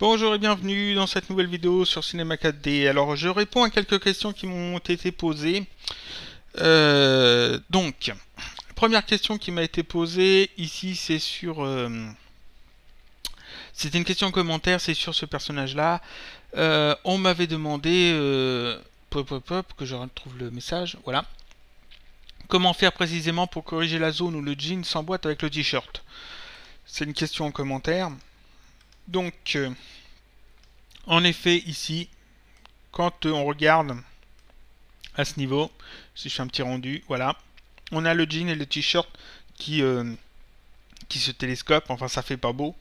Bonjour et bienvenue dans cette nouvelle vidéo sur Cinema 4D. Alors je réponds à quelques questions qui m'ont été posées. Première question qui m'a été posée ici, c'est sur... c'était une question en commentaire, c'est sur ce personnage-là. On m'avait demandé... que je retrouve le message, voilà. Comment faire précisément pour corriger la zone où le jean s'emboîte avec le t-shirt? C'est une question en commentaire. Donc... en effet, ici, quand on regarde à ce niveau, si je fais un petit rendu, voilà, on a le jean et le t-shirt qui se télescopent, enfin ça fait pas beau.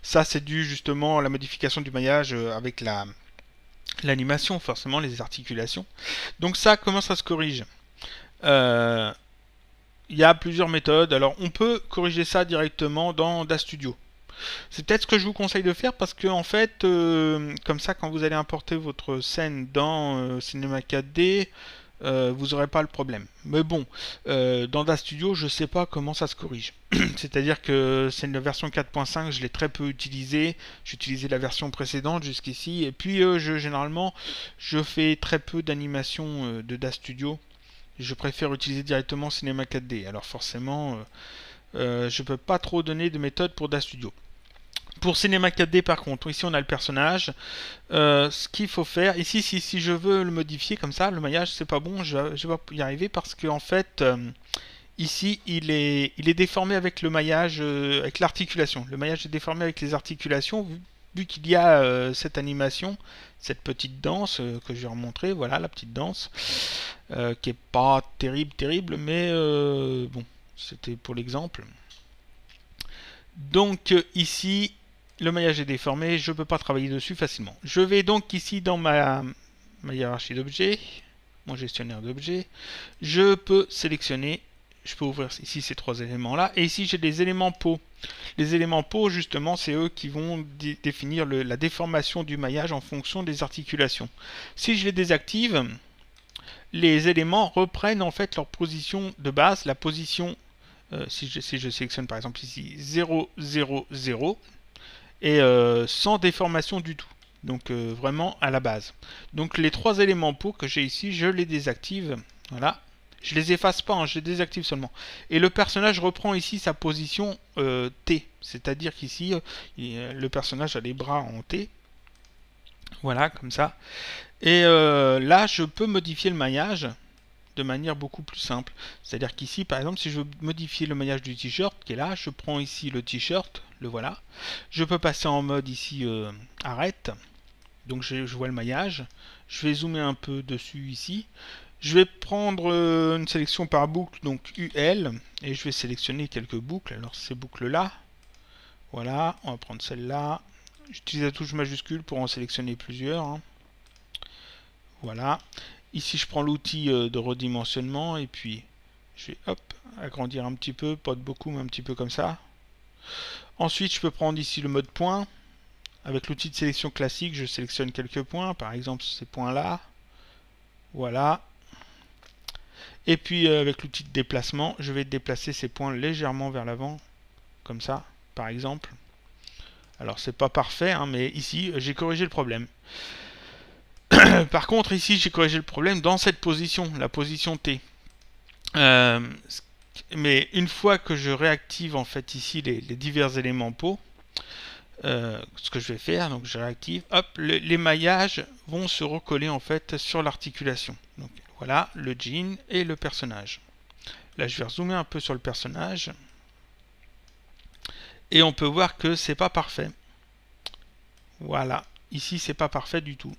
Ça c'est dû justement à la modification du maillage avec l'animation, forcément les articulations. Donc ça, comment ça se corrige? Il y a plusieurs méthodes. Alors on peut corriger ça directement dans DaStudio. C'est peut-être ce que je vous conseille de faire parce que en fait, comme ça, quand vous allez importer votre scène dans Cinema 4D, vous n'aurez pas le problème. Mais bon, dans DaStudio, je ne sais pas comment ça se corrige. C'est-à-dire que c'est une version 4.5, je l'ai très peu utilisée. J'ai utilisé la version précédente jusqu'ici. Et puis, généralement, je fais très peu d'animation de DaStudio. Je préfère utiliser directement Cinema 4D. Alors forcément, je peux pas trop donner de méthode pour DaStudio. Pour Cinema 4D par contre, ici on a le personnage. Ce qu'il faut faire, ici si je veux le modifier comme ça, le maillage c'est pas bon, je vais y arriver parce que en fait, ici il est déformé avec le maillage, avec l'articulation. Le maillage est déformé avec les articulations, vu qu'il y a cette animation, cette petite danse que je vais remontrer, voilà la petite danse, qui est pas terrible, mais bon, c'était pour l'exemple. Donc ici, le maillage est déformé, je ne peux pas travailler dessus facilement. Je vais donc ici dans ma hiérarchie d'objets, mon gestionnaire d'objets, je peux sélectionner, je peux ouvrir ici ces trois éléments-là, et ici j'ai des éléments peau. Les éléments peau, justement, c'est eux qui vont définir la déformation du maillage en fonction des articulations. Si je les désactive, les éléments reprennent en fait leur position de base, la position, si je sélectionne par exemple ici 0, 0, 0, et sans déformation du tout. Donc vraiment à la base. Donc les trois éléments peau que j'ai ici, je les désactive. Voilà. Je les efface pas, hein, je les désactive seulement. Et le personnage reprend ici sa position T. C'est-à-dire qu'ici, le personnage a les bras en T. Voilà, comme ça. Et là, je peux modifier le maillage de manière beaucoup plus simple. C'est-à-dire qu'ici, par exemple, si je veux modifier le maillage du t-shirt qui est là, je prends ici le t-shirt, le voilà. Je peux passer en mode ici arrête. Donc je vois le maillage. Je vais zoomer un peu dessus ici. Je vais prendre une sélection par boucle, donc UL, et je vais sélectionner quelques boucles. Alors ces boucles-là, voilà, on va prendre celle-là. J'utilise la touche majuscule pour en sélectionner plusieurs. Hein. Voilà. Ici, je prends l'outil de redimensionnement et puis je vais hop, agrandir un petit peu, pas de beaucoup, mais un petit peu comme ça. Ensuite, je peux prendre ici le mode point. Avec l'outil de sélection classique, je sélectionne quelques points, par exemple ces points-là. Voilà. Et puis, avec l'outil de déplacement, je vais déplacer ces points légèrement vers l'avant, comme ça, par exemple. Alors, c'est pas parfait, hein, mais ici, j'ai corrigé le problème. Par contre, ici, j'ai corrigé le problème dans cette position, la position T. Mais une fois que je réactive en fait ici les divers éléments peau, ce que je vais faire, donc je réactive, hop, les maillages vont se recoller en fait sur l'articulation. Donc voilà, le jean et le personnage. Là, je vais zoomer un peu sur le personnage. Et on peut voir que c'est pas parfait. Voilà, ici c'est pas parfait du tout.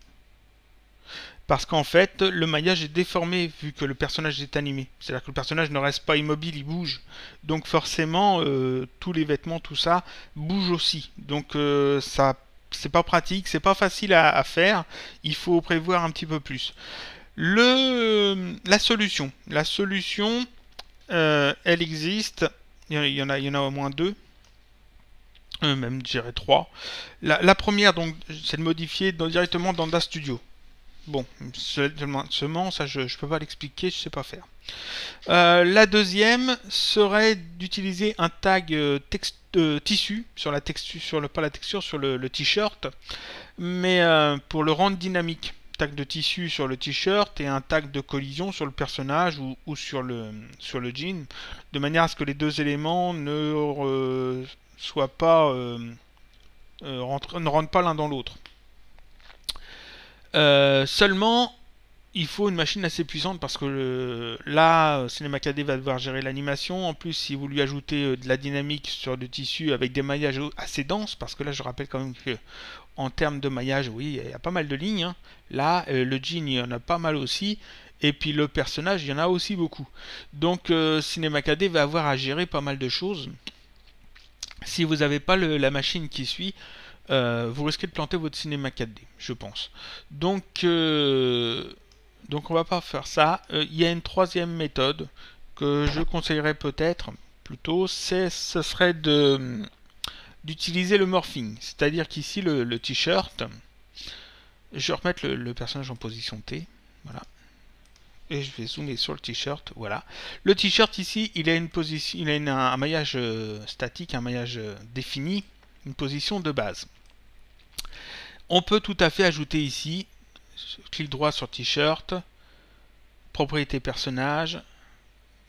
Parce qu'en fait, le maillage est déformé vu que le personnage est animé. C'est-à-dire que le personnage ne reste pas immobile, il bouge. Donc forcément, tous les vêtements, tout ça, bouge aussi. Donc ça, c'est pas pratique, c'est pas facile à faire. Il faut prévoir un petit peu plus. La solution, elle existe. Il y en a au moins deux. Même je dirais trois. La première, donc, c'est de modifier directement dans DaStudio. Bon, seulement ça je peux pas l'expliquer, je sais pas faire. La deuxième serait d'utiliser un tag de tissu sur la texture, pas la texture, sur le t-shirt, mais pour le rendre dynamique. Tag de tissu sur le t-shirt et un tag de collision sur le personnage ou sur le jean, de manière à ce que les deux éléments ne soient pas ne rentrent pas l'un dans l'autre. Seulement, il faut une machine assez puissante parce que là, Cinema 4D va devoir gérer l'animation. En plus, si vous lui ajoutez de la dynamique sur le tissu avec des maillages assez denses, parce que là, je rappelle quand même que en termes de maillage, oui, il y a pas mal de lignes. Hein. Là, le jean, il y en a pas mal aussi. Et puis le personnage, il y en a aussi beaucoup. Donc, Cinema 4D va avoir à gérer pas mal de choses. Si vous n'avez pas la machine qui suit, vous risquez de planter votre Cinema 4D, je pense. Donc on va pas faire ça. Il y a une troisième méthode que je conseillerais peut-être plutôt, ce serait d'utiliser le morphing. C'est-à-dire qu'ici le t-shirt, je vais remettre le personnage en position T, voilà. Et je vais zoomer sur le t-shirt, voilà. Le t-shirt ici, il a une position, il a un maillage statique, un maillage défini, une position de base. On peut tout à fait ajouter ici, clic droit sur t-shirt, propriété personnage,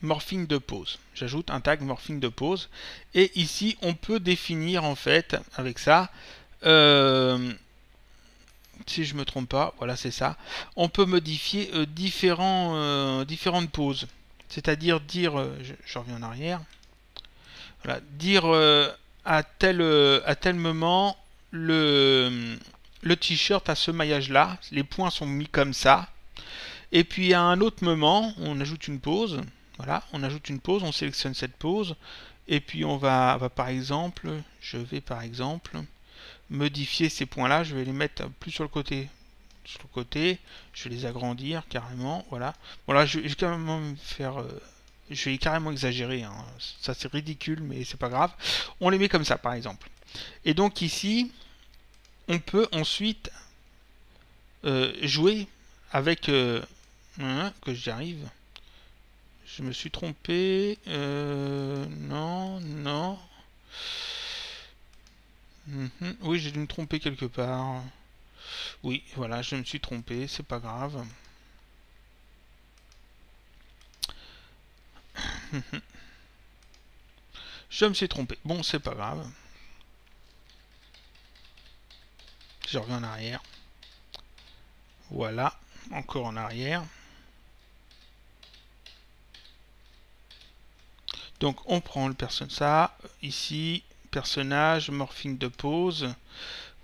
morphing de pose. J'ajoute un tag morphing de pose. Et ici, on peut définir en fait, avec ça, si je me trompe pas, voilà c'est ça, on peut modifier différentes poses. C'est-à-dire dire, je reviens en arrière, voilà, dire à tel moment le t-shirt a ce maillage là, les points sont mis comme ça, et puis à un autre moment on ajoute une pause, voilà, on ajoute une pause, on sélectionne cette pause, et puis on va par exemple, je vais par exemple modifier ces points là, je vais les mettre plus sur le côté, je vais les agrandir carrément, voilà. Bon là je vais quand même faire, je vais carrément exagérer, hein. Ça c'est ridicule mais c'est pas grave. On les met comme ça par exemple. Et donc ici, on peut ensuite jouer avec, que j'y arrive. Je me suis trompé, non. Oui, j'ai dû me tromper quelque part. Oui, voilà, je me suis trompé, c'est pas grave. Je me suis trompé. Bon, c'est pas grave. Je reviens en arrière. Voilà, encore en arrière. Donc on prend le personnage, ça, ici, personnage, morphing de pose.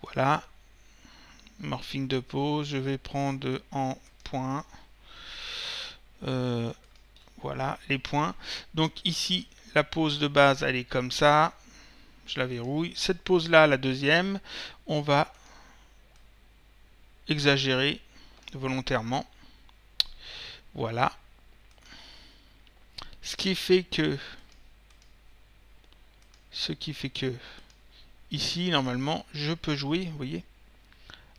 Voilà. Morphing de pose, je vais prendre en point. Voilà, les points. Donc ici, la pose de base, elle est comme ça. Je la verrouille. Cette pose-là, la deuxième, on va exagérer volontairement. Voilà. Ce qui fait que ici, normalement, je peux jouer, vous voyez,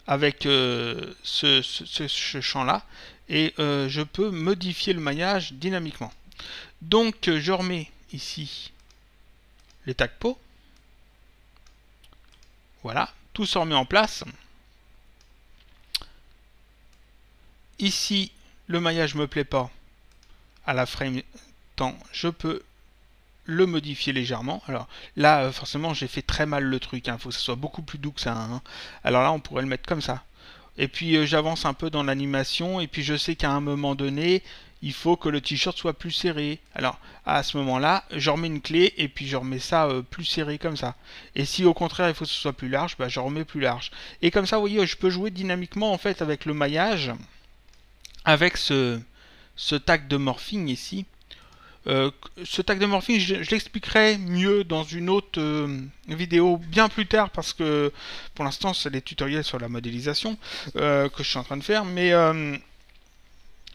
avec ce champ-là. Et je peux modifier le maillage dynamiquement. Donc, je remets ici les tags peau. Voilà, tout se remet en place. Ici, le maillage me plaît pas à la frame temps, je peux le modifier légèrement. Alors là, forcément, j'ai fait très mal le truc. Il faut que ce soit beaucoup plus doux que ça. Hein. Alors là, on pourrait le mettre comme ça. Et puis, j'avance un peu dans l'animation. Et puis, je sais qu'à un moment donné, il faut que le t-shirt soit plus serré. Alors, à ce moment-là, je remets une clé et puis je remets ça plus serré comme ça. Et si au contraire, il faut que ce soit plus large, bah, je remets plus large. Et comme ça, vous voyez, je peux jouer dynamiquement en fait avec le maillage, avec ce tag de morphing ici. Ce tag de morphing, je l'expliquerai mieux dans une autre vidéo bien plus tard parce que pour l'instant c'est des tutoriels sur la modélisation que je suis en train de faire, mais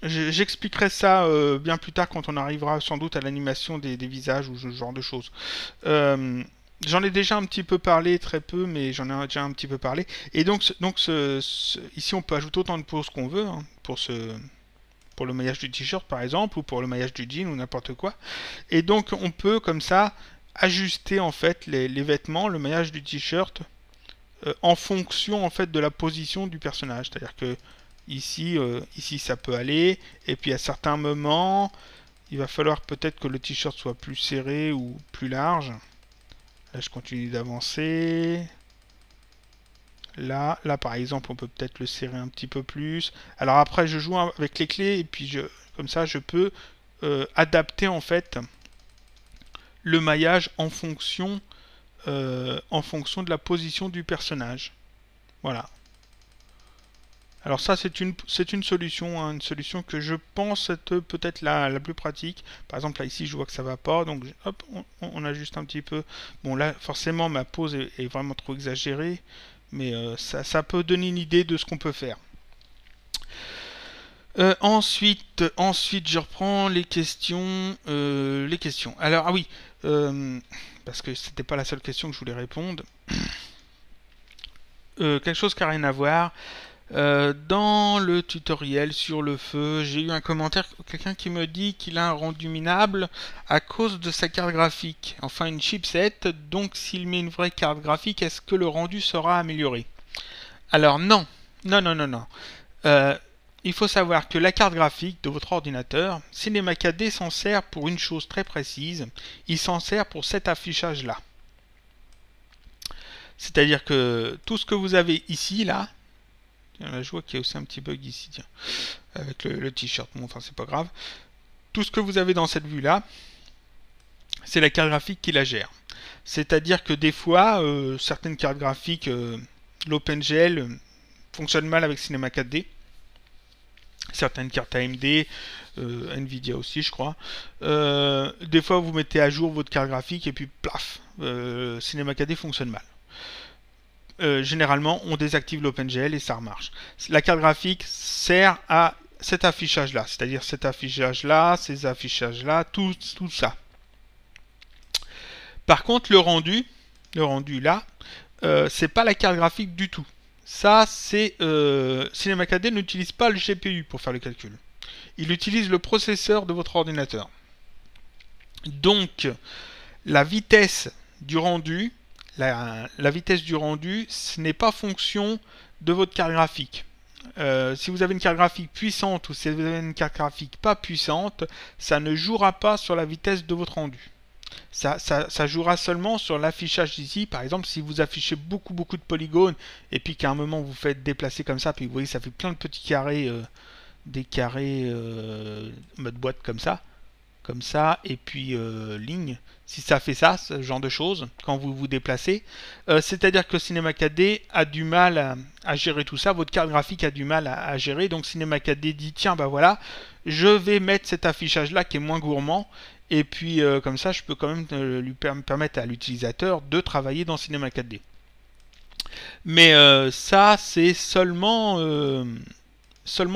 j'expliquerai ça bien plus tard quand on arrivera sans doute à l'animation des visages ou ce genre de choses. J'en ai déjà un petit peu parlé, très peu, mais j'en ai déjà un petit peu parlé. Et donc ici on peut ajouter autant de poses qu'on veut hein, pour le maillage du t-shirt par exemple, ou pour le maillage du jean ou n'importe quoi. Et donc on peut comme ça ajuster en fait les vêtements, le maillage du t-shirt en fonction en fait de la position du personnage. C'est-à-dire que ici, ici ça peut aller, et puis à certains moments, il va falloir peut-être que le t-shirt soit plus serré ou plus large. Là, je continue d'avancer. Là, par exemple, on peut peut-être le serrer un petit peu plus. Alors après, je joue avec les clés et puis comme ça, je peux adapter en fait le maillage en fonction de la position du personnage. Voilà. Alors ça, c'est une solution, hein, une solution que je pense être peut-être la plus pratique. Par exemple, là, ici, je vois que ça va pas, donc hop, on ajuste un petit peu. Bon, là, forcément, ma pose est vraiment trop exagérée, mais ça peut donner une idée de ce qu'on peut faire. Ensuite, je reprends les questions. Alors, ah oui, parce que c'était pas la seule question que je voulais répondre. Quelque chose qui n'a rien à voir. Dans le tutoriel sur le feu, j'ai eu un commentaire, quelqu'un qui me dit qu'il a un rendu minable à cause de sa carte graphique, enfin une chipset, donc s'il met une vraie carte graphique, est-ce que le rendu sera amélioré? Alors non, non. Il faut savoir que la carte graphique de votre ordinateur, Cinema 4D s'en sert pour une chose très précise, il s'en sert pour cet affichage-là. C'est-à-dire que tout ce que vous avez ici, là, je vois qu'il y a aussi un petit bug ici, tiens, avec le t-shirt. Bon, enfin, c'est pas grave. Tout ce que vous avez dans cette vue-là, c'est la carte graphique qui la gère. C'est-à-dire que des fois, certaines cartes graphiques, l'OpenGL fonctionne mal avec Cinema 4D. Certaines cartes AMD, Nvidia aussi, je crois. Des fois, vous mettez à jour votre carte graphique et puis, plaf, Cinema 4D fonctionne mal. Généralement, on désactive l'OpenGL et ça remarche. La carte graphique sert à cet affichage-là, c'est-à-dire cet affichage-là, ces affichages-là, tout ça. Par contre, le rendu là, c'est pas la carte graphique du tout. Ça, c'est Cinema 4D n'utilise pas le GPU pour faire le calcul. Il utilise le processeur de votre ordinateur. Donc, la vitesse du rendu, la vitesse du rendu, ce n'est pas fonction de votre carte graphique. Si vous avez une carte graphique puissante ou si vous avez une carte graphique pas puissante, ça ne jouera pas sur la vitesse de votre rendu. Ça jouera seulement sur l'affichage ici. Par exemple, si vous affichez beaucoup de polygones et puis qu'à un moment vous faites déplacer comme ça, puis vous voyez ça fait plein de petits carrés, des carrés mode boîte comme ça, et puis ligne. Si ça fait ça, ce genre de choses, quand vous vous déplacez, c'est-à-dire que Cinema 4D a du mal à gérer tout ça, votre carte graphique a du mal à gérer, donc Cinema 4D dit, tiens, bah voilà, je vais mettre cet affichage-là qui est moins gourmand, et puis comme ça, je peux quand même lui permettre à l'utilisateur de travailler dans Cinema 4D. Mais ça, c'est seulement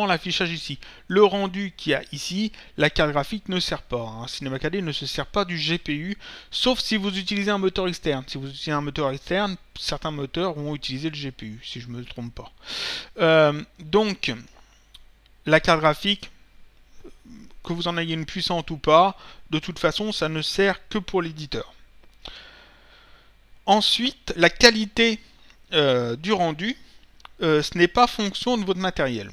l'affichage ici. Le rendu qu'il y a ici, la carte graphique ne sert pas. Hein. Cinema 4D ne se sert pas du GPU, sauf si vous utilisez un moteur externe. Si vous utilisez un moteur externe, certains moteurs vont utiliser le GPU, si je ne me trompe pas. Donc, la carte graphique, que vous en ayez une puissante ou pas, de toute façon, ça ne sert que pour l'éditeur. Ensuite, la qualité du rendu, ce n'est pas fonction de votre matériel.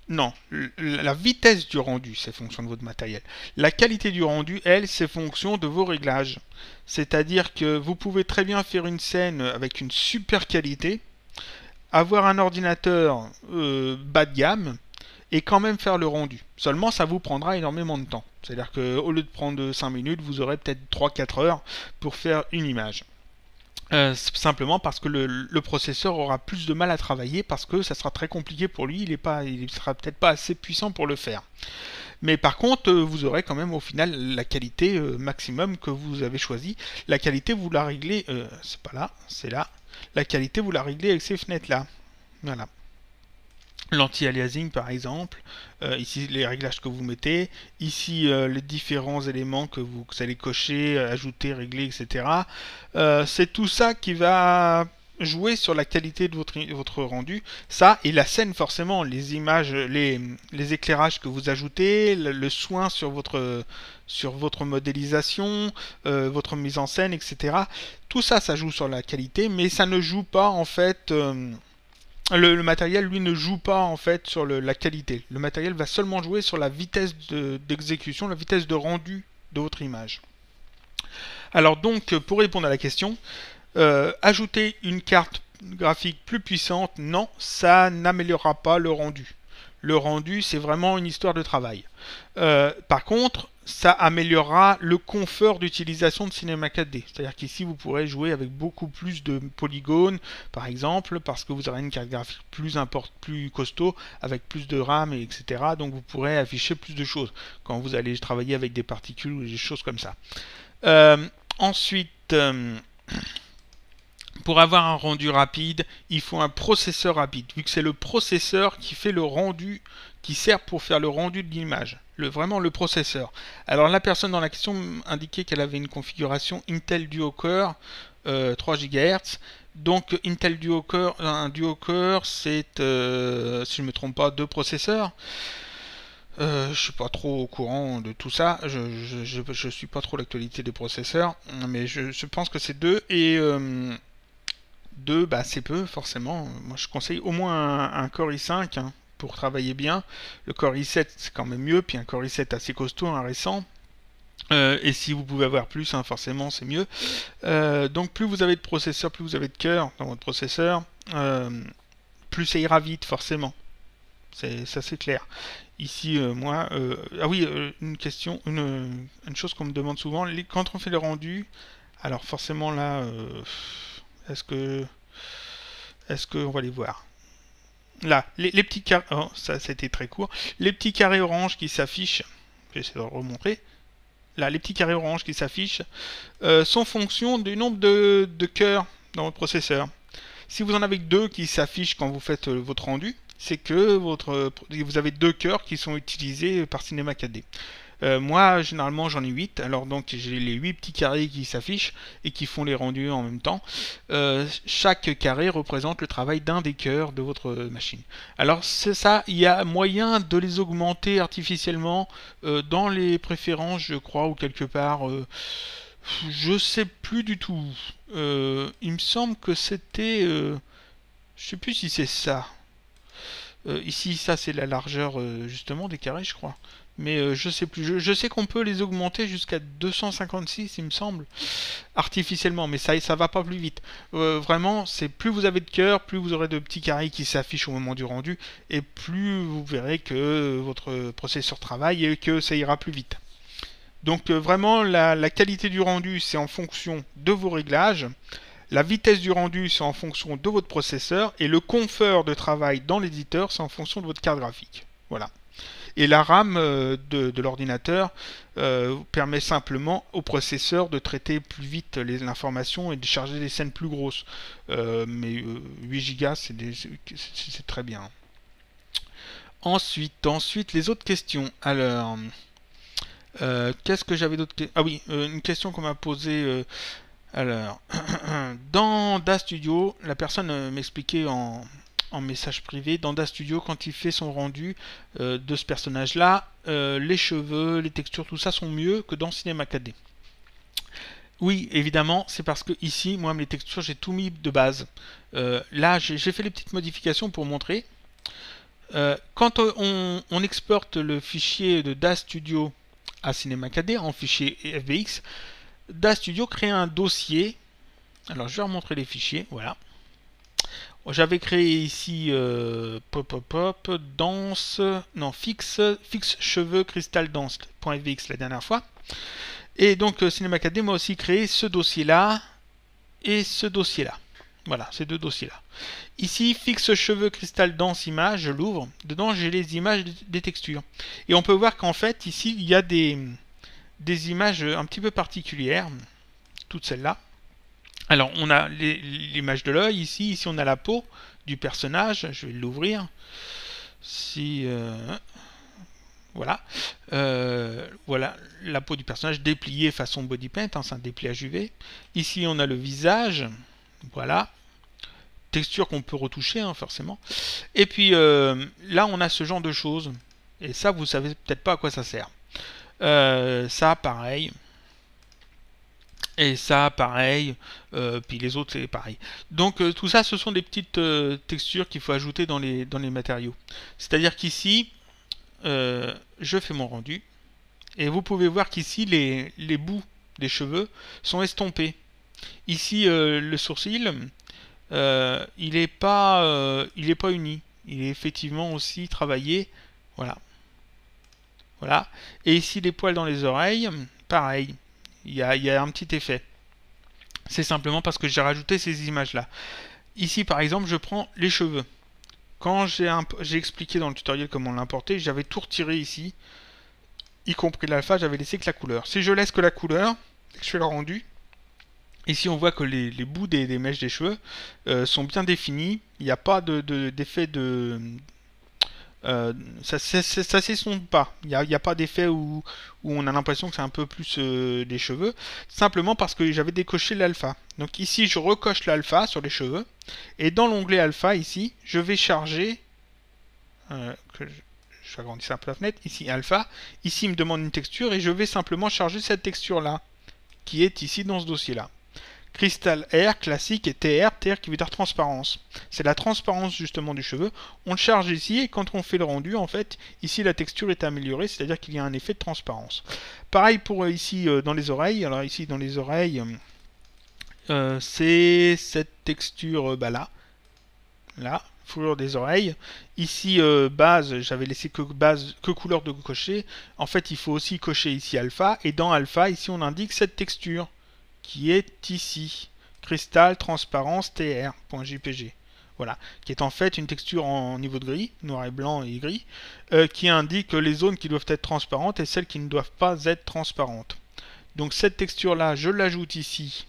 Non, la vitesse du rendu, c'est fonction de votre matériel. La qualité du rendu, elle, c'est fonction de vos réglages. C'est-à-dire que vous pouvez très bien faire une scène avec une super qualité, avoir un ordinateur bas de gamme, et quand même faire le rendu. Seulement, ça vous prendra énormément de temps. C'est-à-dire qu'au lieu de prendre 5 minutes, vous aurez peut-être 3-4 heures pour faire une image. Simplement parce que le processeur aura plus de mal à travailler parce que ça sera très compliqué pour lui, il sera peut-être pas assez puissant pour le faire. Mais par contre, vous aurez quand même au final la qualité maximum que vous avez choisi. La qualité, vous la réglez, c'est pas là, c'est là. La qualité, vous la réglez avec ces fenêtres-là. Voilà. L'anti-aliasing par exemple, ici les réglages que vous mettez, ici les différents éléments que vous allez cocher, ajouter, régler, etc. C'est tout ça qui va jouer sur la qualité de votre rendu. Ça, et la scène forcément, les images, les éclairages que vous ajoutez, le soin sur votre modélisation, votre mise en scène, etc. Tout ça, ça joue sur la qualité, mais ça ne joue pas en fait... le matériel, lui, ne joue pas en fait sur la qualité. Le matériel va seulement jouer sur la vitesse d'exécution, la vitesse de rendu de votre image. Alors donc, pour répondre à la question, ajouter une carte graphique plus puissante, non, ça n'améliorera pas le rendu. Le rendu, c'est vraiment une histoire de travail. Par contre, ça améliorera le confort d'utilisation de Cinema 4D. C'est-à-dire qu'ici, vous pourrez jouer avec beaucoup plus de polygones, par exemple, parce que vous aurez une carte graphique plus costaud, avec plus de RAM, etc. Donc vous pourrez afficher plus de choses quand vous allez travailler avec des particules ou des choses comme ça. Ensuite, pour avoir un rendu rapide, il faut un processeur rapide, vu que c'est le processeur qui fait le rendu, qui sert pour faire le rendu de l'image. Vraiment le processeur. Alors la personne dans la question indiquait qu'elle avait une configuration Intel Duo Core 3 GHz. Donc Intel Duo Core, un Duo Core, c'est, si je ne me trompe pas, 2 processeurs. Je suis pas trop au courant de tout ça. Je suis pas trop l'actualité des processeurs, mais je pense que c'est 2 et 2, bah, c'est peu forcément. Moi je conseille au moins un Core i5 hein, pour travailler bien. Le Core i7 c'est quand même mieux, puis un Core i7 assez costaud, un récent. Et si vous pouvez avoir plus, hein, forcément c'est mieux. Donc plus vous avez de processeurs, plus vous avez de cœur dans votre processeur, plus ça ira vite forcément. Ça c'est clair. Ici, moi... ah oui, une question, une chose qu'on me demande souvent, quand on fait le rendu, alors forcément là, est-ce que on va les voir? Là, les petits carrés... Oh, ça c'était très court. Les petits carrés orange qui s'affichent, je vais essayer de le remontrer. Là, les petits carrés orange qui s'affichent sont fonction du nombre de cœurs dans votre processeur. Si vous en avez 2 qui s'affichent quand vous faites votre rendu, c'est que vous avez 2 cœurs qui sont utilisés par Cinema 4D. Moi, généralement, j'en ai 8. Alors, donc, j'ai les 8 petits carrés qui s'affichent et qui font les rendus en même temps. Chaque carré représente le travail d'un des cœurs de votre machine. Alors, c'est ça, il y a moyen de les augmenter artificiellement dans les préférences, je crois, ou quelque part. Je sais plus du tout. Il me semble que c'était... je sais plus si c'est ça. Ici, ça, c'est la largeur, justement, des carrés, je crois. Mais je sais plus. Je sais qu'on peut les augmenter jusqu'à 256, il me semble, artificiellement. Mais ça va pas plus vite. Vraiment, c'est plus vous avez de cœur, plus vous aurez de petits carrés qui s'affichent au moment du rendu, et plus vous verrez que votre processeur travaille et que ça ira plus vite. Donc vraiment, la qualité du rendu, c'est en fonction de vos réglages. La vitesse du rendu, c'est en fonction de votre processeur. Et le confort de travail dans l'éditeur, c'est en fonction de votre carte graphique. Voilà. Et la RAM de l'ordinateur permet simplement au processeur de traiter plus vite l'information et de charger des scènes plus grosses. Mais 8 Go, c'est très bien. Ensuite, les autres questions. Alors, qu'est-ce que j'avais d'autres questions? Ah oui, une question qu'on m'a posée. Alors, dans DA Studio, la personne m'expliquait en message privé, dans DA Studio, quand il fait son rendu de ce personnage-là, les cheveux, les textures, tout ça sont mieux que dans Cinema 4D. Oui, évidemment, c'est parce que ici, moi, les textures, j'ai tout mis de base. Là, j'ai fait les petites modifications pour montrer. Quand on exporte le fichier de DA Studio à Cinema 4D en fichier FBX, DA Studio crée un dossier. Alors je vais remontrer les fichiers. Voilà. J'avais créé ici fixe cheveux cristal danse.fbx la dernière fois. Et donc Cinema 4D m'a aussi créé ce dossier là et ce dossier là. Voilà, ces deux dossiers là. Ici, fixe cheveux cristal danse image, je l'ouvre. Dedans, j'ai les images des textures. Et on peut voir qu'en fait, ici, il y a des images un petit peu particulières, toutes celles-là. Alors, on a l'image de l'œil ici. Ici, on a la peau du personnage. Je vais l'ouvrir. Voilà. Voilà la peau du personnage dépliée façon body paint. Hein, c'est un dépliage UV. Ici, on a le visage. Voilà. textures qu'on peut retoucher, hein, forcément. Et puis là, on a ce genre de choses. Et ça, vous savez peut-être pas à quoi ça sert. Ça, pareil. Et ça, pareil. Puis les autres, c'est pareil. Donc tout ça, ce sont des petites textures qu'il faut ajouter dans les matériaux. C'est-à-dire qu'ici, je fais mon rendu. Et vous pouvez voir qu'ici, les bouts des cheveux sont estompés. Ici, le sourcil, il n'est pas uni. Il est effectivement aussi travaillé. Voilà. Voilà. Et ici, les poils dans les oreilles, pareil. Il y a un petit effet. C'est simplement parce que j'ai rajouté ces images-là. Ici, par exemple, je prends les cheveux. Quand j'ai expliqué dans le tutoriel comment l'importer, j'avais tout retiré ici, y compris l'alpha, j'avais laissé que la couleur. Si je laisse que la couleur, et que je fais le rendu, ici on voit que les bouts des mèches des cheveux sont bien définis. Il n'y a pas d'effet de... ça s'estompe pas. Il n'y a pas d'effet où on a l'impression que c'est un peu plus des cheveux. Simplement parce que j'avais décoché l'alpha. Donc ici je recoche l'alpha sur les cheveux. Et dans l'onglet alpha ici, je vais charger... je agrandis un peu la fenêtre. Ici alpha. Ici il me demande une texture et je vais simplement charger cette texture là. Qui est ici dans ce dossier là. Crystal Air, classique, et TR, TR qui veut dire transparence. C'est la transparence justement du cheveu. On le charge ici et quand on fait le rendu, en fait, ici la texture est améliorée, c'est-à-dire qu'il y a un effet de transparence. Pareil pour ici dans les oreilles. Alors ici dans les oreilles, c'est cette texture là, fourrure des oreilles. Ici base, j'avais laissé que couleur de cocher. En fait, il faut aussi cocher ici alpha et dans alpha, ici on indique cette texture qui est ici, cristal, transparence, tr.jpg. Voilà, qui est en fait une texture en niveau de gris, noir et blanc et gris, qui indique les zones qui doivent être transparentes et celles qui ne doivent pas être transparentes. Donc cette texture-là, je l'ajoute ici,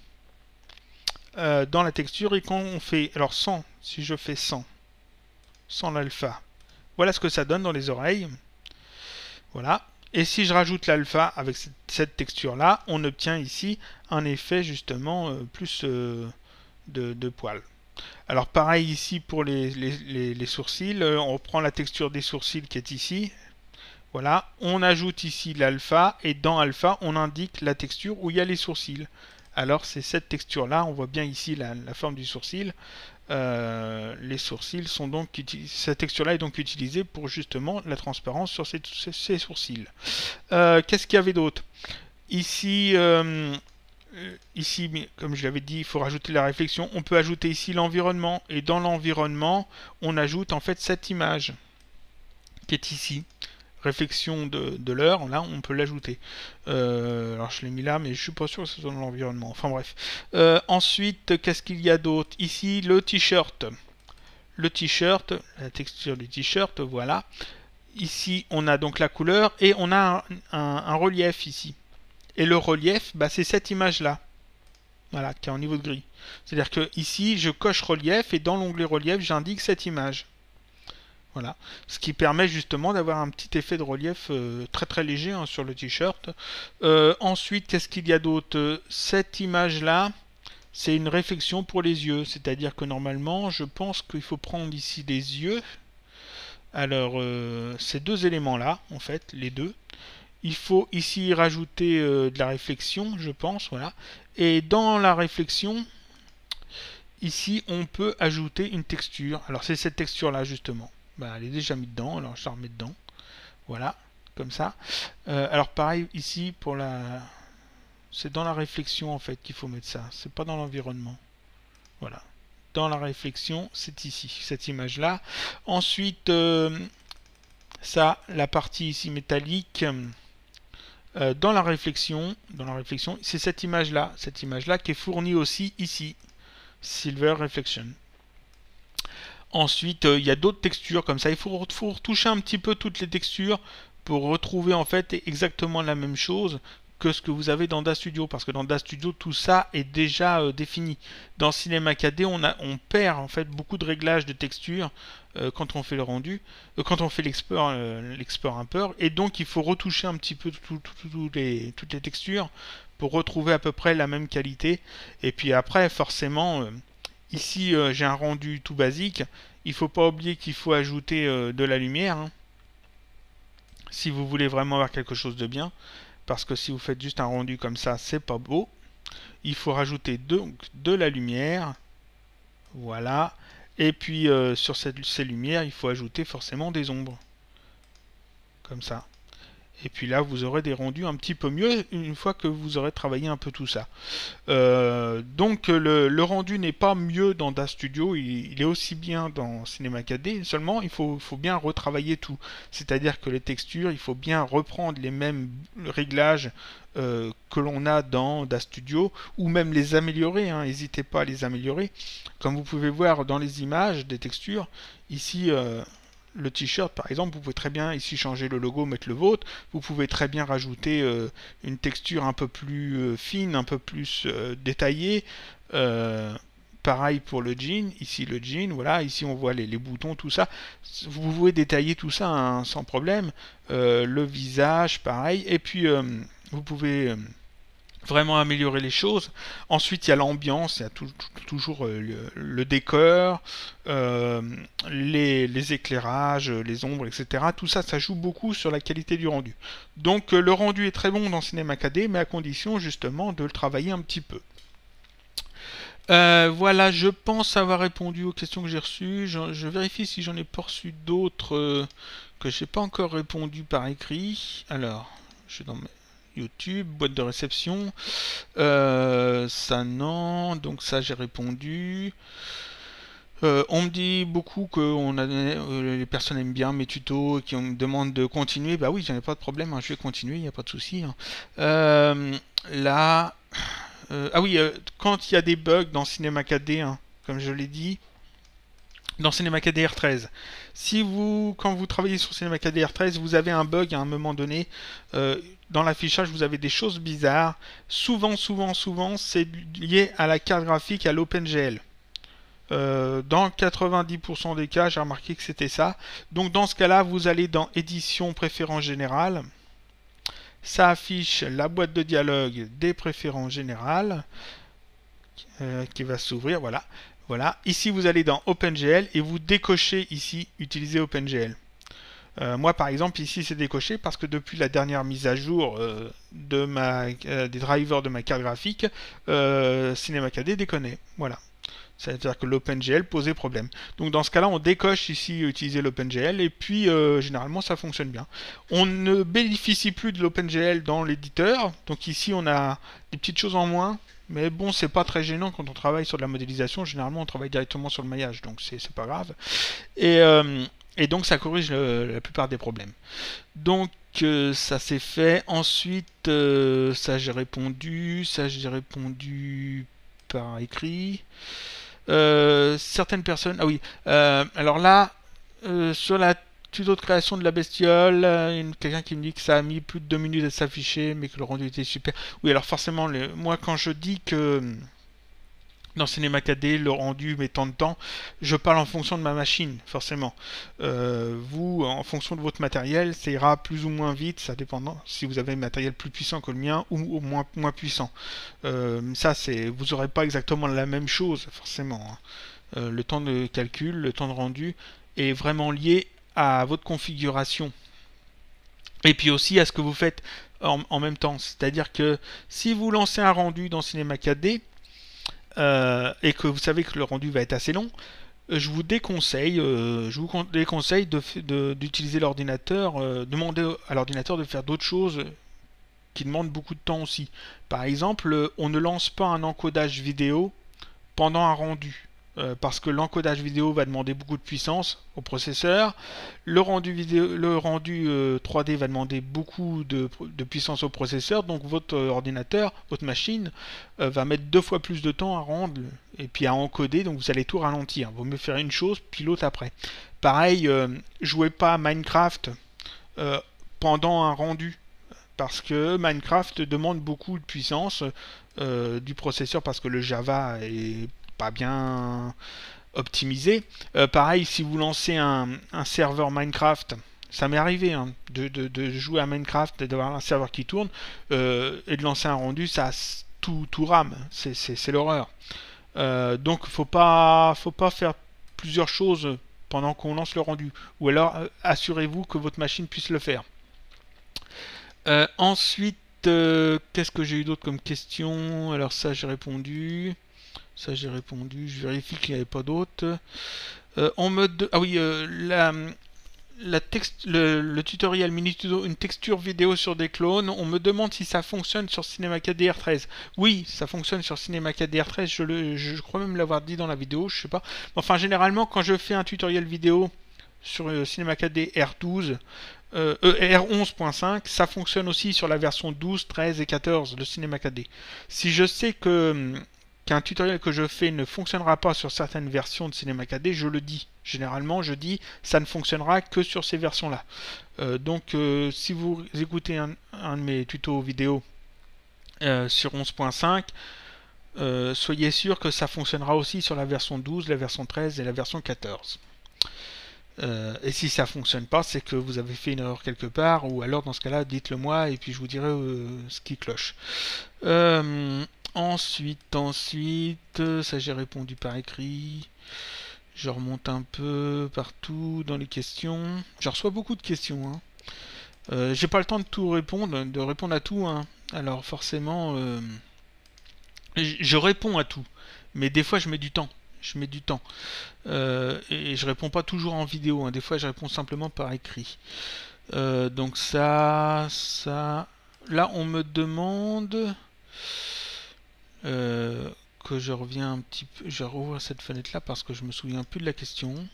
dans la texture, et quand on fait, alors 100, si je fais 100 l'alpha, voilà ce que ça donne dans les oreilles. Voilà. Et si je rajoute l'alpha avec cette texture-là, on obtient ici un effet justement plus de poils. Alors pareil ici pour les sourcils, on reprend la texture des sourcils qui est ici. Voilà, on ajoute ici l'alpha et dans alpha on indique la texture où il y a les sourcils. Alors c'est cette texture-là, on voit bien ici la forme du sourcil. Les sourcils sont donc cette texture-là est donc utilisée pour justement la transparence sur ces sourcils. Qu'est-ce qu'il y avait d'autre? Ici, comme je l'avais dit, il faut rajouter la réflexion. On peut ajouter ici l'environnement et dans l'environnement, on ajoute en fait cette image qui est ici. Réflexion de l'heure, là on peut l'ajouter. Alors je l'ai mis là, mais je suis pas sûr que ce soit dans l'environnement. Enfin bref. Ensuite, qu'est-ce qu'il y a d'autre? Ici, le t-shirt. Le t-shirt, la texture du t-shirt, voilà. Ici, on a donc la couleur et on a un relief ici. Et le relief, bah, c'est cette image-là. Voilà, qui est en niveau de gris. C'est-à-dire que ici, je coche relief et dans l'onglet relief, j'indique cette image. Voilà, ce qui permet justement d'avoir un petit effet de relief très très léger hein, sur le t-shirt. Ensuite, qu'est-ce qu'il y a d'autre? Cette image-là, c'est une réflexion pour les yeux. C'est-à-dire que normalement, je pense qu'il faut prendre ici les yeux. Alors, ces deux éléments-là, en fait, les deux. Il faut ici rajouter de la réflexion, je pense, voilà. Et dans la réflexion, ici, on peut ajouter une texture. Alors, c'est cette texture-là, justement. Bah, elle est déjà mise dedans, alors je la remets dedans. Voilà, comme ça. Alors pareil ici pour la... C'est dans la réflexion en fait qu'il faut mettre ça. C'est pas dans l'environnement. Voilà. Dans la réflexion, c'est ici, cette image-là. Ensuite, ça, la partie ici métallique, dans la réflexion, c'est cette image-là qui est fournie aussi ici. Silver Reflection. Ensuite, il y a d'autres textures comme ça. Il faut retoucher un petit peu toutes les textures pour retrouver en fait exactement la même chose que ce que vous avez dans DAZ Studio. Parce que dans DAZ Studio, tout ça est déjà défini. Dans Cinema 4D, on perd en fait beaucoup de réglages de textures quand on fait le rendu, quand on fait l'export import. Et donc, il faut retoucher un petit peu toutes les textures pour retrouver à peu près la même qualité. Et puis après, forcément... Ici, j'ai un rendu tout basique. Il ne faut pas oublier qu'il faut ajouter de la lumière, hein, si vous voulez vraiment avoir quelque chose de bien. Parce que si vous faites juste un rendu comme ça, c'est pas beau. Il faut rajouter donc de la lumière. Voilà. Et puis sur ces lumières, il faut ajouter forcément des ombres. Comme ça. Et puis là, vous aurez des rendus un petit peu mieux une fois que vous aurez travaillé un peu tout ça. Donc le rendu n'est pas mieux dans DAZ Studio, il est aussi bien dans Cinema 4D, seulement il faut bien retravailler tout. C'est-à-dire que les textures, il faut bien reprendre les mêmes réglages que l'on a dans DAZ Studio, ou même les améliorer, hein, n'hésitez pas à les améliorer. Comme vous pouvez voir dans les images des textures, ici le t-shirt par exemple, vous pouvez très bien ici changer le logo, mettre le vôtre. Vous pouvez très bien rajouter une texture un peu plus fine, un peu plus détaillée. Pareil pour le jean, ici le jean, voilà, ici on voit les boutons, tout ça. Vous pouvez détailler tout ça hein, sans problème. Le visage, pareil. Et puis vous pouvez vraiment améliorer les choses. Ensuite, il y a l'ambiance, il y a toujours le décor, les éclairages, les ombres, etc. Tout ça, ça joue beaucoup sur la qualité du rendu. Donc, le rendu est très bon dans Cinema 4D, mais à condition justement de le travailler un petit peu. Voilà, je pense avoir répondu aux questions que j'ai reçues. Je vérifie si j'en ai pas reçu d'autres que j'ai pas encore répondu par écrit. Alors, je suis dans mes YouTube, boîte de réception. Ça non, donc ça j'ai répondu. On me dit beaucoup que les personnes aiment bien mes tutos et qui me demandent de continuer. Bah oui, j'en ai pas de problème, hein, je vais continuer, il n'y a pas de souci. Hein. Là, ah oui, quand il y a des bugs dans Cinema 4D, hein, comme je l'ai dit, dans Cinema 4D R13. Si quand vous travaillez sur Cinema 4D R13, vous avez un bug à un moment donné, dans l'affichage, vous avez des choses bizarres. Souvent, c'est lié à la carte graphique, à l'OpenGL. Dans 90% des cas, j'ai remarqué que c'était ça. Donc dans ce cas-là, vous allez dans Édition Préférences Générales. Ça affiche la boîte de dialogue des préférences générales qui va s'ouvrir. Voilà. Voilà, ici vous allez dans OpenGL et vous décochez ici utiliser OpenGL. Moi par exemple ici c'est décoché parce que depuis la dernière mise à jour des drivers de ma carte graphique, Cinema 4D déconne. Voilà. C'est-à-dire que l'OpenGL posait problème. Donc dans ce cas-là, on décoche ici utiliser l'OpenGL et puis généralement ça fonctionne bien. On ne bénéficie plus de l'OpenGL dans l'éditeur. Donc ici on a des petites choses en moins. Mais bon, c'est pas très gênant quand on travaille sur de la modélisation. Généralement, on travaille directement sur le maillage, donc c'est pas grave. Et donc, ça corrige la plupart des problèmes. Donc, ça c'est fait. Ensuite, ça j'ai répondu. Ça j'ai répondu par écrit. Certaines personnes... Ah oui. Alors là, sur la tuto de création de la bestiole, quelqu'un qui me dit que ça a mis plus de 2 minutes à s'afficher, mais que le rendu était super. Oui, alors forcément, moi quand je dis que dans Cinema 4D, le rendu met tant de temps, je parle en fonction de ma machine, forcément. Vous, en fonction de votre matériel, ça ira plus ou moins vite, ça dépend si vous avez un matériel plus puissant que le mien ou moins puissant. Ça, vous n'aurez pas exactement la même chose, forcément. Hein. Le temps de calcul, le temps de rendu est vraiment lié à votre configuration et puis aussi à ce que vous faites en même temps. C'est-à-dire que si vous lancez un rendu dans Cinema 4D et que vous savez que le rendu va être assez long, je vous déconseille d'utiliser l'ordinateur, demander à l'ordinateur de faire d'autres choses qui demandent beaucoup de temps aussi. Par exemple, on ne lance pas un encodage vidéo pendant un rendu. Parce que l'encodage vidéo va demander beaucoup de puissance au processeur, le rendu 3D va demander beaucoup de puissance au processeur, donc votre ordinateur, votre machine, va mettre 2 fois plus de temps à rendre et puis à encoder, donc vous allez tout ralentir. Vaut mieux faire une chose, puis l'autre après. Pareil, jouez pas à Minecraft pendant un rendu, parce que Minecraft demande beaucoup de puissance du processeur, parce que le Java est pas bien optimisé. Pareil, si vous lancez un serveur Minecraft, ça m'est arrivé hein, de jouer à Minecraft et d'avoir un serveur qui tourne et de lancer un rendu, ça tout rame, c'est l'horreur. Donc faut pas faire plusieurs choses pendant qu'on lance le rendu. Ou alors assurez-vous que votre machine puisse le faire. Ensuite, qu'est-ce que j'ai eu d'autre comme question? Alors ça j'ai répondu. Ça j'ai répondu. Je vérifie qu'il n'y avait pas d'autres. Ah oui, le tutoriel mini tuto, une texture vidéo sur des clones. On me demande si ça fonctionne sur Cinema 4D R13. Oui, ça fonctionne sur Cinema 4D R13. Je crois même l'avoir dit dans la vidéo, je sais pas. Enfin, généralement, quand je fais un tutoriel vidéo sur Cinema 4D R12, R11.5, ça fonctionne aussi sur la version 12, 13 et 14 de Cinema 4D. Si je sais qu'un tutoriel que je fais ne fonctionnera pas sur certaines versions de Cinema 4D, je le dis. Généralement, je dis ça ne fonctionnera que sur ces versions-là. Donc, si vous écoutez un de mes tutos vidéo sur 11.5, soyez sûr que ça fonctionnera aussi sur la version 12, la version 13 et la version 14. Et si ça fonctionne pas, c'est que vous avez fait une erreur quelque part, ou alors dans ce cas-là, dites-le moi et puis je vous dirai ce qui cloche. Ensuite, ça j'ai répondu par écrit. Je remonte un peu partout dans les questions. Je reçois beaucoup de questions. J'ai pas le temps de tout répondre, de répondre à tout. Alors forcément, je réponds à tout, mais des fois je mets du temps. Et je réponds pas toujours en vidéo. Des fois je réponds simplement par écrit. Donc ça, là on me demande que je reviens un petit peu. Je rouvre cette fenêtre là parce que je me souviens plus de la question.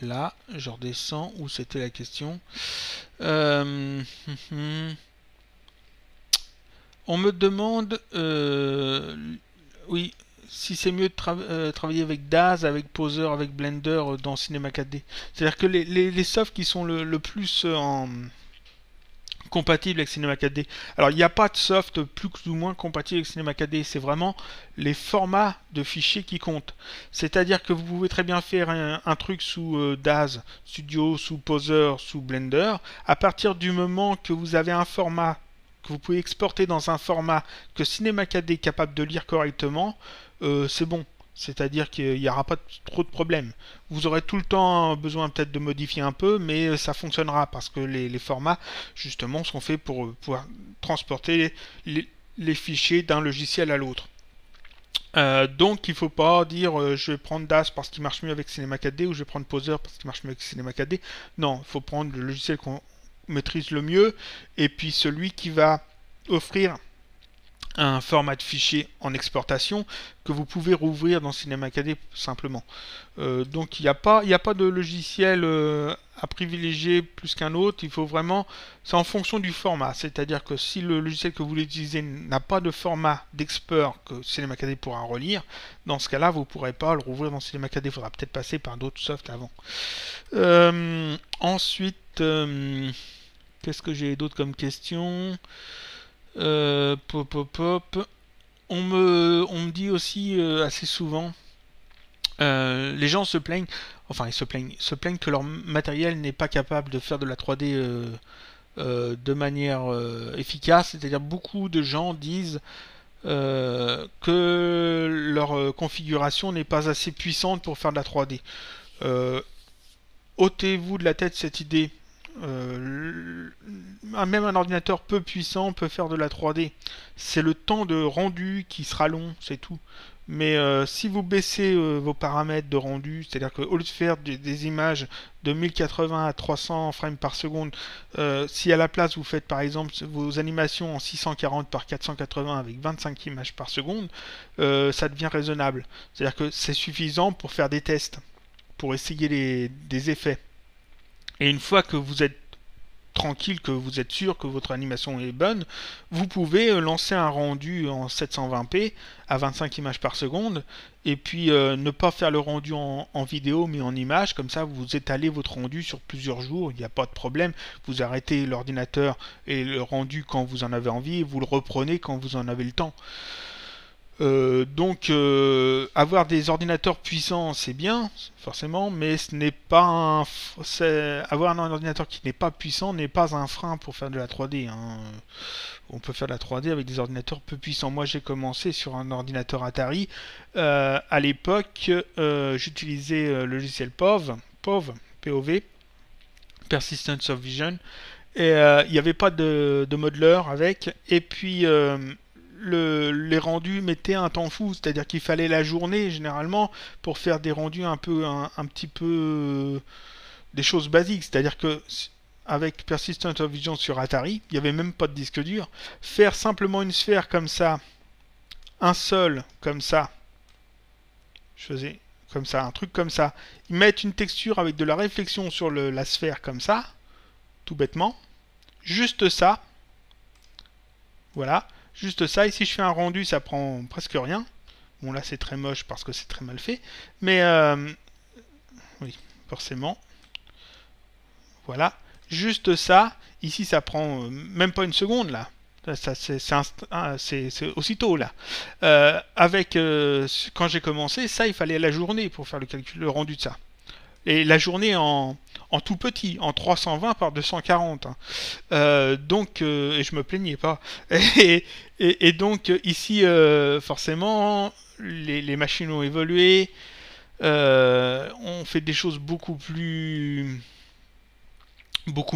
Là, je redescends où c'était la question. On me demande, oui, si c'est mieux de travailler avec DAZ, avec Poser, avec Blender dans Cinema 4D. C'est-à-dire que les softs qui sont le plus compatibles avec Cinema 4D. Alors, il n'y a pas de soft plus ou moins compatible avec Cinema 4D. C'est vraiment les formats de fichiers qui comptent. C'est-à-dire que vous pouvez très bien faire un truc sous DAZ Studio, sous Poser, sous Blender. À partir du moment que vous avez un format que vous pouvez exporter dans un format que Cinema 4D est capable de lire correctement, c'est bon. C'est-à-dire qu'il n'y aura pas trop de problèmes. Vous aurez tout le temps besoin peut-être de modifier un peu, mais ça fonctionnera parce que les formats, justement, sont faits pour pouvoir transporter les fichiers d'un logiciel à l'autre. Donc il ne faut pas dire je vais prendre DAZ parce qu'il marche mieux avec Cinema 4D ou je vais prendre Poser parce qu'il marche mieux avec Cinema 4D. Non, il faut prendre le logiciel qu'on maîtrise le mieux et puis celui qui va offrir un format de fichier en exportation que vous pouvez rouvrir dans Cinema 4D simplement. Donc il n'y a pas de logiciel à privilégier plus qu'un autre. Il faut vraiment, c'est en fonction du format. C'est-à-dire que si le logiciel que vous voulez utiliser n'a pas de format d'export que Cinema 4D pourra relire, dans ce cas-là, vous ne pourrez pas le rouvrir dans Cinema 4D. Il faudra peut-être passer par d'autres softs avant. Ensuite, qu'est-ce que j'ai d'autre comme question? On me dit aussi assez souvent, les gens se plaignent, enfin ils se plaignent que leur matériel n'est pas capable de faire de la 3D de manière efficace. C'est-à-dire beaucoup de gens disent que leur configuration n'est pas assez puissante pour faire de la 3D. Ôtez-vous de la tête cette idée. Même un ordinateur peu puissant peut faire de la 3D. C'est le temps de rendu qui sera long, c'est tout. Mais si vous baissez vos paramètres de rendu, c'est-à-dire qu'au lieu de faire des images de 1080 à 300 frames par seconde, si à la place vous faites par exemple vos animations en 640 par 480 avec 25 images par seconde, ça devient raisonnable. C'est-à-dire que c'est suffisant pour faire des tests, pour essayer des effets. Et une fois que vous êtes tranquille, que vous êtes sûr que votre animation est bonne, vous pouvez lancer un rendu en 720p à 25 images par seconde et puis ne pas faire le rendu en vidéo mais en image. Comme ça vous étalez votre rendu sur plusieurs jours, il n'y a pas de problème. Vous arrêtez l'ordinateur et le rendu quand vous en avez envie et vous le reprenez quand vous en avez le temps. Avoir des ordinateurs puissants, c'est bien, forcément, mais ce n'est pas avoir un ordinateur qui n'est pas puissant n'est pas un frein pour faire de la 3D, hein. On peut faire de la 3D avec des ordinateurs peu puissants. Moi, j'ai commencé sur un ordinateur Atari. À l'époque, j'utilisais le logiciel POV, Persistence of Vision, et il n'y avait pas de modeler avec. Et puis les rendus mettaient un temps fou, c'est-à-dire qu'il fallait la journée généralement pour faire des rendus un petit peu des choses basiques, c'est-à-dire que avec Persistent of Vision sur Atari, il n'y avait même pas de disque dur. Faire simplement une sphère comme ça, un seul comme ça, je faisais comme ça, un truc comme ça, ils mettent une texture avec de la réflexion sur la sphère comme ça, tout bêtement, juste ça, voilà, juste ça. Ici je fais un rendu, ça prend presque rien. Bon là c'est très moche parce que c'est très mal fait, mais oui, forcément, voilà. Juste ça, ici ça prend même pas une seconde là. C'est aussitôt là. Quand j'ai commencé, ça il fallait la journée pour faire le calcul, le rendu de ça. Et la journée en tout petit, en 320 par 240. Hein. Et je me plaignais pas. Et donc ici, forcément, les machines ont évolué. On fait des choses beaucoup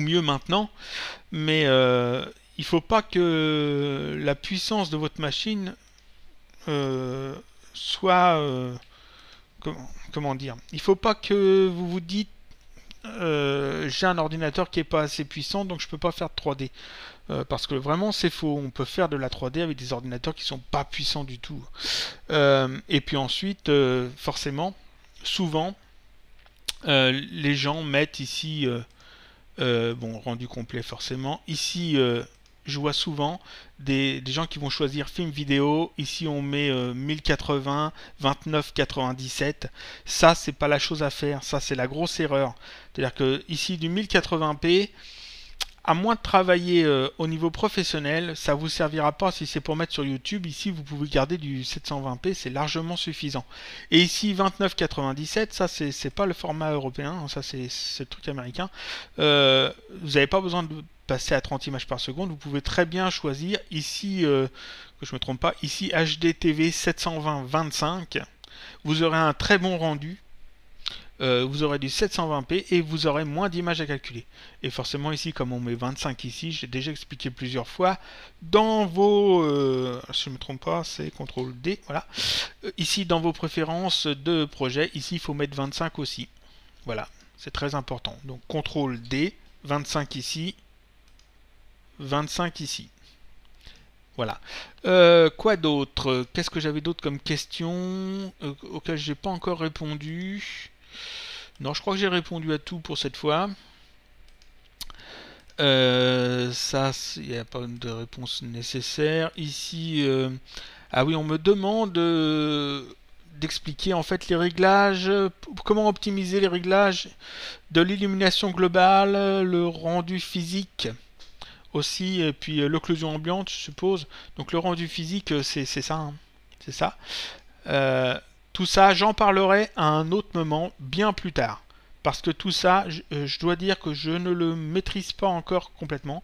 mieux maintenant, mais il faut pas que la puissance de votre machine soit comment dire, il faut pas que vous vous dites j'ai un ordinateur qui est pas assez puissant donc je peux pas faire de 3D, parce que vraiment c'est faux. On peut faire de la 3D avec des ordinateurs qui sont pas puissants du tout. Et puis ensuite forcément souvent les gens mettent ici bon, rendu complet forcément. Ici, je vois souvent des gens qui vont choisir film vidéo. Ici, on met 1080, 2997. Ça, c'est pas la chose à faire. Ça, c'est la grosse erreur. C'est-à-dire que ici, du 1080p, à moins de travailler au niveau professionnel, ça vous servira pas si c'est pour mettre sur YouTube. Ici, vous pouvez garder du 720p, c'est largement suffisant. Et ici, 29,97, ça c'est pas le format européen, ça c'est le truc américain. Vous n'avez pas besoin de passer à 30 images par seconde. Vous pouvez très bien choisir ici, que je me trompe pas, ici HDTV 720-25. Vous aurez un très bon rendu. Vous aurez du 720p et vous aurez moins d'images à calculer. Et forcément ici, comme on met 25 ici, j'ai déjà expliqué plusieurs fois, dans vos... si je ne me trompe pas, c'est CTRL D, voilà. Ici, dans vos préférences de projet, ici, il faut mettre 25 aussi. Voilà, c'est très important. Donc, CTRL D, 25 ici, 25 ici. Voilà. Quoi d'autre? Qu'est-ce que j'avais d'autre comme question auquel j'ai pas encore répondu? Non, je crois que j'ai répondu à tout pour cette fois. Ça, il n'y a pas de réponse nécessaire. Ici, ah oui, on me demande d'expliquer en fait les réglages, comment optimiser les réglages de l'illumination globale, le rendu physique aussi, et puis l'occlusion ambiante, je suppose. Donc le rendu physique, c'est ça, hein. C'est ça. Tout ça, j'en parlerai à un autre moment, bien plus tard. Parce que tout ça, je dois dire que je ne le maîtrise pas encore complètement.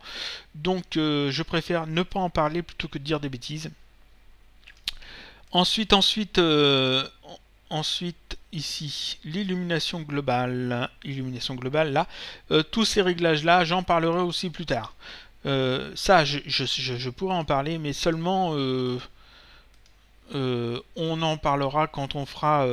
Donc je préfère ne pas en parler plutôt que de dire des bêtises. Ensuite, ici, l'illumination globale. Illumination globale, là. Tous ces réglages-là, j'en parlerai aussi plus tard. Ça, je pourrais en parler, mais seulement... on en parlera quand on fera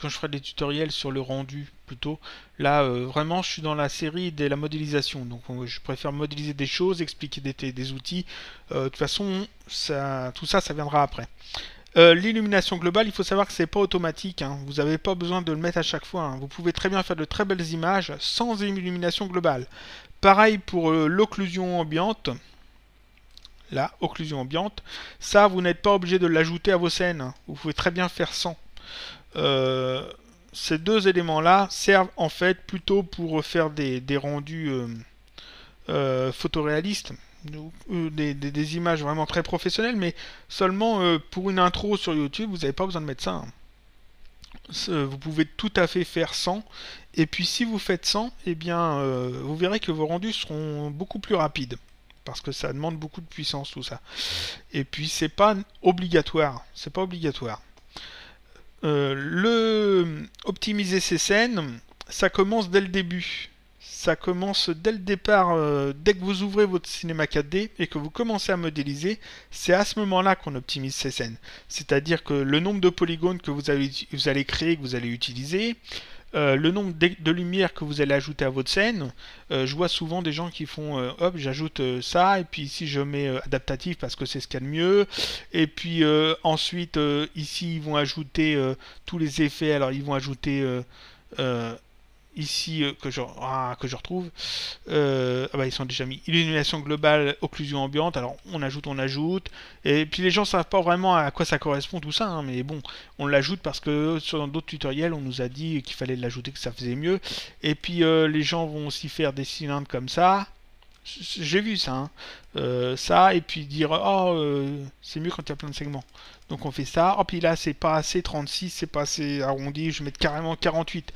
quand je ferai des tutoriels sur le rendu plutôt. Là vraiment je suis dans la série de la modélisation, donc je préfère modéliser des choses, expliquer des outils. De toute façon tout ça viendra après. L'illumination globale, il faut savoir que c'est pas automatique, hein. Vous n'avez pas besoin de le mettre à chaque fois, hein. Vous pouvez très bien faire de très belles images sans illumination globale. Pareil pour l'occlusion ambiante. La occlusion ambiante, ça vous n'êtes pas obligé de l'ajouter à vos scènes, vous pouvez très bien faire sans. Ces deux éléments là servent en fait plutôt pour faire des rendus photoréalistes, des images vraiment très professionnelles, mais seulement pour une intro sur YouTube, vous n'avez pas besoin de mettre ça, hein. Vous pouvez tout à fait faire sans. Et puis si vous faites sans, eh bien, vous verrez que vos rendus seront beaucoup plus rapides. Parce que ça demande beaucoup de puissance, tout ça. Et puis c'est pas obligatoire. C'est pas obligatoire. Optimiser ces scènes, ça commence dès le début. Ça commence dès le départ, dès que vous ouvrez votre cinéma 4D et que vous commencez à modéliser, c'est à ce moment-là qu'on optimise ces scènes. C'est-à-dire que le nombre de polygones que vous allez créer, que vous allez utiliser, le nombre de lumières que vous allez ajouter à votre scène. Je vois souvent des gens qui font hop, j'ajoute ça, et puis ici je mets adaptatif parce que c'est ce qu'il y a de mieux. Et puis ensuite, ici ils vont ajouter tous les effets. Alors ils vont ajouter ici que je retrouve, ah bah ils sont déjà mis, illumination globale, occlusion ambiante. Alors on ajoute, et puis les gens savent pas vraiment à quoi ça correspond tout ça, hein, mais bon, on l'ajoute parce que dans d'autres tutoriels on nous a dit qu'il fallait l'ajouter, que ça faisait mieux. Et puis les gens vont aussi faire des cylindres comme ça. J'ai vu ça, hein. Ça, et puis dire oh c'est mieux quand il y a plein de segments. Donc on fait ça. Oh, puis là c'est pas assez 36, c'est pas assez arrondi, je vais mettre carrément 48.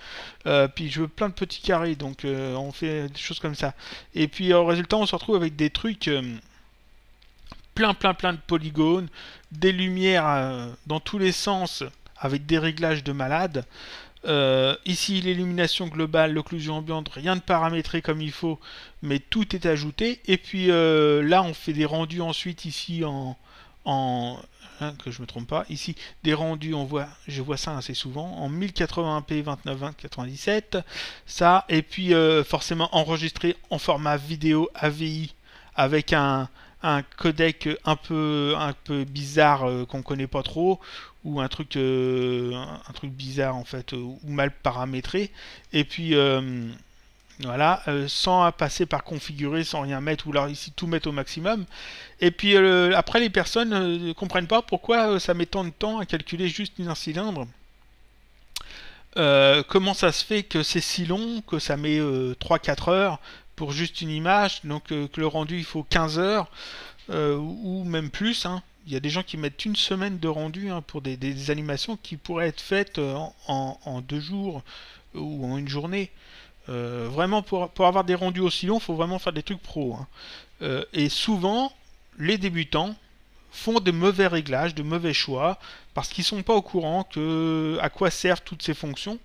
Puis je veux plein de petits carrés, donc on fait des choses comme ça. Et puis au résultat on se retrouve avec des trucs plein de polygones, des lumières dans tous les sens, avec des réglages de malade. Ici l'illumination globale, l'occlusion ambiante, rien de paramétré comme il faut, mais tout est ajouté. Et puis là on fait des rendus ensuite ici hein, que je me trompe pas, ici des rendus, je vois ça assez souvent en 1080p 2920-97, ça, et puis forcément enregistré en format vidéo AVI avec un codec un peu bizarre qu'on connaît pas trop, ou un truc bizarre en fait, ou mal paramétré. Et puis voilà, sans passer par configurer, sans rien mettre, ou alors ici tout mettre au maximum. Et puis après les personnes ne comprennent pas pourquoi ça met tant de temps à calculer juste un cylindre. Comment ça se fait que c'est si long, que ça met 3-4 heures pour juste une image, donc que le rendu il faut 15 heures, ou même plus, hein. Il y a des gens qui mettent une semaine de rendu, hein, pour des animations qui pourraient être faites en 2 jours ou en une journée. Vraiment, pour avoir des rendus aussi longs, il faut vraiment faire des trucs pro, hein. Et souvent, les débutants font de mauvais réglages, de mauvais choix, parce qu'ils sont pas au courant à quoi servent toutes ces fonctions.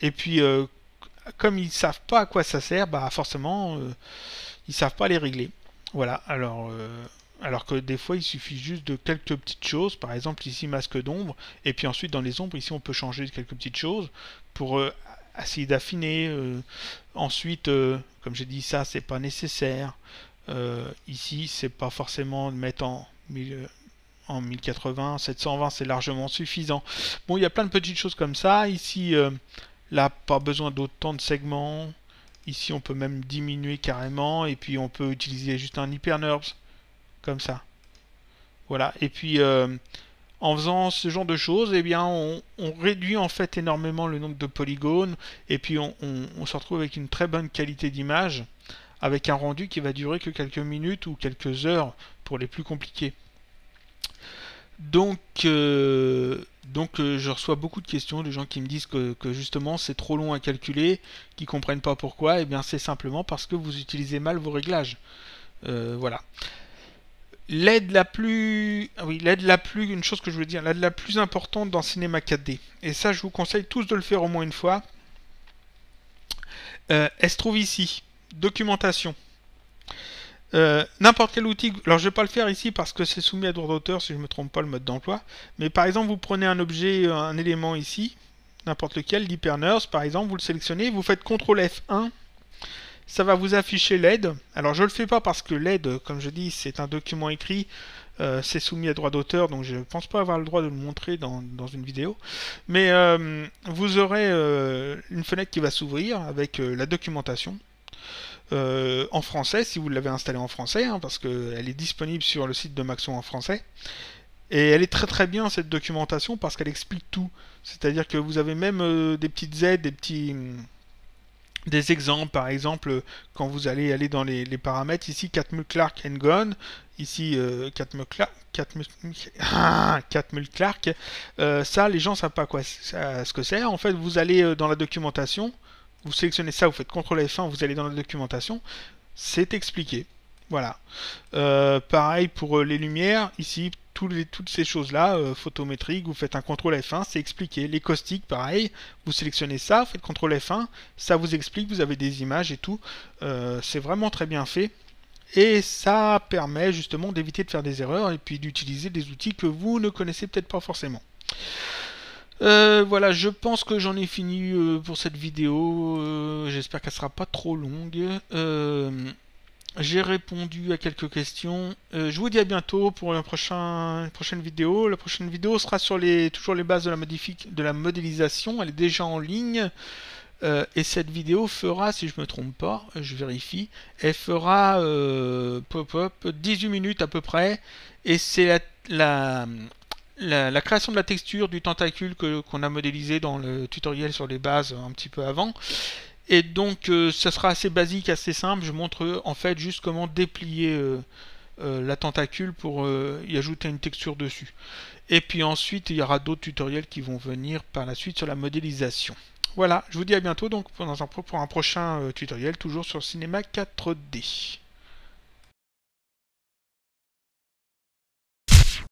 Et puis, comme ils savent pas à quoi ça sert, bah forcément, ils savent pas les régler. Voilà, alors que des fois, il suffit juste de quelques petites choses. Par exemple, ici, masque d'ombre. Et puis ensuite, dans les ombres, ici, on peut changer quelques petites choses pour essayer d'affiner. Ensuite, comme j'ai dit, ça, c'est pas nécessaire. Ici, c'est pas forcément de mettre en 1080, 720, c'est largement suffisant. Bon, il y a plein de petites choses comme ça. Ici, là, pas besoin d'autant de segments. Ici, on peut même diminuer carrément. Et puis, on peut utiliser juste un hyper-NURBS. Comme ça. Voilà. Et puis, en faisant ce genre de choses, eh bien, on réduit en fait énormément le nombre de polygones. Et puis, on se retrouve avec une très bonne qualité d'image, avec un rendu qui va durer que quelques minutes ou quelques heures pour les plus compliqués. Donc, je reçois beaucoup de questions de gens qui me disent que justement c'est trop long à calculer, qui comprennent pas pourquoi. Et bien, c'est simplement parce que vous utilisez mal vos réglages. Voilà. L'aide la plus une chose que je veux dire, l'aide la plus importante dans Cinema 4D, et ça je vous conseille tous de le faire au moins une fois, elle se trouve ici, documentation. N'importe quel outil, alors je vais pas le faire ici parce que c'est soumis à droit d'auteur si je me trompe pas le mode d'emploi, mais par exemple vous prenez un objet, un élément ici, n'importe lequel, l'hypernurse par exemple, vous le sélectionnez, vous faites CTRL F1, ça va vous afficher l'aide. Alors je le fais pas parce que l'aide, comme je dis, c'est un document écrit, c'est soumis à droit d'auteur, donc je ne pense pas avoir le droit de le montrer dans une vidéo. Mais vous aurez une fenêtre qui va s'ouvrir avec la documentation. En français, si vous l'avez installée en français, hein, parce qu'elle est disponible sur le site de Maxon en français. Et elle est très bien cette documentation parce qu'elle explique tout. C'est-à-dire que vous avez même des petites aides, des des exemples, par exemple, quand vous allez aller dans les paramètres, ici Catmull Clark and Gone, ici Catmull Clark, ça les gens ne savent pas ce que c'est. En fait, vous allez dans la documentation, vous sélectionnez ça, vous faites CTRL F1, vous allez dans la documentation, c'est expliqué. Voilà. Pareil pour les lumières, ici, toutes ces choses-là, photométriques, vous faites un CTRL F1, c'est expliqué. Les caustiques, pareil, vous sélectionnez ça, vous faites CTRL F1, ça vous explique, vous avez des images et tout. C'est vraiment très bien fait. Et ça permet justement d'éviter de faire des erreurs et puis d'utiliser des outils que vous ne connaissez peut-être pas forcément. Voilà, je pense que j'en ai fini pour cette vidéo. J'espère qu'elle sera pas trop longue. J'ai répondu à quelques questions. Je vous dis à bientôt pour une prochaine vidéo. La prochaine vidéo sera sur toujours les bases de la modélisation. Elle est déjà en ligne. Et cette vidéo fera, si je me trompe pas, je vérifie, elle fera 18 minutes à peu près. Et c'est la création de la texture du tentacule qu'on a modélisé dans le tutoriel sur les bases un petit peu avant. Et donc ça sera assez basique, assez simple. Je montre en fait juste comment déplier la tentacule pour y ajouter une texture dessus. Et puis ensuite il y aura d'autres tutoriels qui vont venir par la suite sur la modélisation. Voilà, je vous dis à bientôt donc pour un prochain tutoriel toujours sur Cinema 4D.